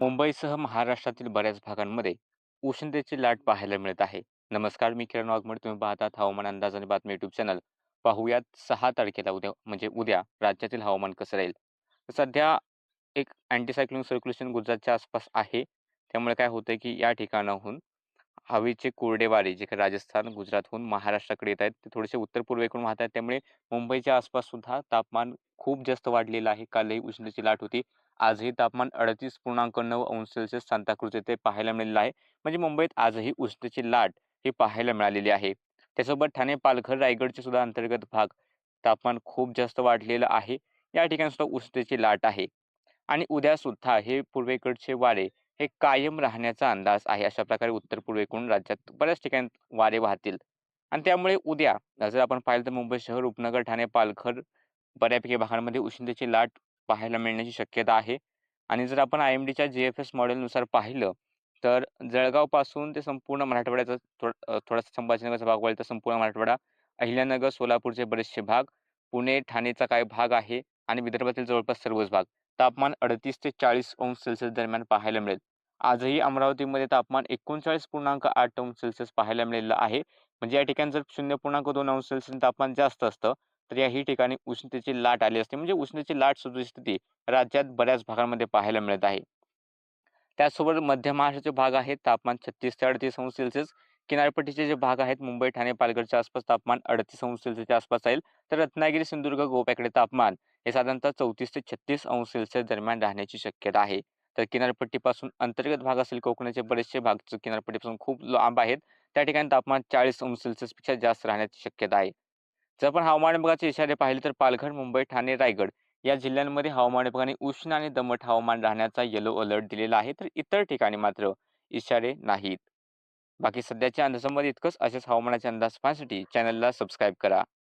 मुंबईसह महाराष्ट्रातील बऱ्याच भागांमध्ये उष्णतेची लाट पाहायला मिळत आहे. नमस्कार, मी किरण वाघमोडे. तुम्ही पाहतात हवामान अंदाज आणि बातमी यूट्यूब चॅनल. पाहुयात 6 तारखेला उद्या म्हणजे उद्या राज्यातील हवामान कसं राहील. सध्या एक अँटी सायक्लोनिक सर्क्युलेशन गुजरातच्या आसपास आहे. त्यामुळे काय होतंय की या ठिकाणाहून हवेचे कोरडे वारे जे काही राजस्थान, गुजरातहून महाराष्ट्राकडे येत आहेत, ते थोडेसे उत्तर-पूर्वेकडून वाहत आहेत. त्यामुळे मुंबईच्या आसपास सुद्धा तापमान खूप जास्त वाढलेलं आहे. कालही उष्णतेची लाट होती. आजही तापमान 38.9 अंश सेल्सिअस सांताक्रूझ येथे पाहायला मिळालेलं आहे. म्हणजे मुंबईत आजही उष्णतेची लाट ही पाहायला मिळालेली आहे. त्यासोबत ठाणे, पालघर, रायगडचे सुद्धा अंतर्गत भाग तापमान खूप जास्त वाढलेलं आहे. या ठिकाणी सुद्धा उष्णतेची लाट आहे. आणि उद्यासुद्धा हे पूर्वेकडचे वारे हे कायम राहण्याचा अंदाज आहे. अशा प्रकारे उत्तर-पूर्वेकडून राज्यात बऱ्याच ठिकाणी वारे वाहतील. आणि त्यामुळे उद्या जर आपण पाहिलं तर मुंबई शहर, उपनगर, ठाणे, पालघर बऱ्यापैकी भागांमध्ये उष्णतेची लाट पाहायला मिळण्याची शक्यता आहे. आणि जर आपण IMDच्या जी-एफ-एस मॉडेलनुसार पाहिलं, तर जळगावपासून ते संपूर्ण मराठवाड्याचा थोडासा संभाजीनगरचा भाग वगळता संपूर्ण मराठवाडा, अहिल्यानगर, सोलापूरचे बरेचसे भाग, पुणे, ठाणेचा काही भाग आहे आणि विदर्भातील जवळपास सर्वच भाग. तापमान 38 ते 40 अंश सेल्सिअस दरम्यान पाहायला मिळेल. आजही अमरावतीमध्ये तापमान 39.8 अंश सेल्सिअस पाहायला मिळालेलं आहे. म्हणजे या ठिकाणी जर 0.2 अंश सेल्सिअस तापमान जास्त असतं, तर याही ठिकाणी उष्णतेची लाट आली असते. म्हणजे उष्णतेची लाट सदृश स्थिती राज्यात बऱ्याच भागांमध्ये पाहायला मिळत आहे. त्याचसोबत मध्य महाराष्ट्राचे भाग आहेत, तापमान 36 ते 38 अंश सेल्सिअस. किनारपट्टीचे जे भाग आहेत, मुंबई, ठाणे, पालघरच्या आसपास तापमान 38 अंश सेल्सिअसच्या आसपास राहील. तर रत्नागिरी, सिंधुदुर्ग, गोव्याकडे तापमान हे साधारणतः 34 ते 36 अंश सेल्सिअस दरम्यान राहण्याची शक्यता आहे. तर किनारपट्टीपासून अंतर्गत भाग असेल, कोकणाचे बरेचसे भाग जो किनारपट्टीपासून खूप लांब आहेत, त्या ठिकाणी तापमान 40 अंश सेल्सिअसपेक्षा जास्त राहण्याची शक्यता आहे. जर आपण हवामान विभागाचे इशारे पाहिले तर पालघर, मुंबई, ठाणे, रायगड या जिल्ह्यांमध्ये हवामान विभागाने उष्ण आणि दमट हवामान राहण्याचा येलो अलर्ट दिलेला आहे. तर इतर ठिकाणी मात्र इशारे नाहीत. बाकी सध्याच्या अंदाजामध्ये इतकंच. असेच हवामानाचे अंदाज पाहण्यासाठी चॅनलला सबस्क्राईब करा.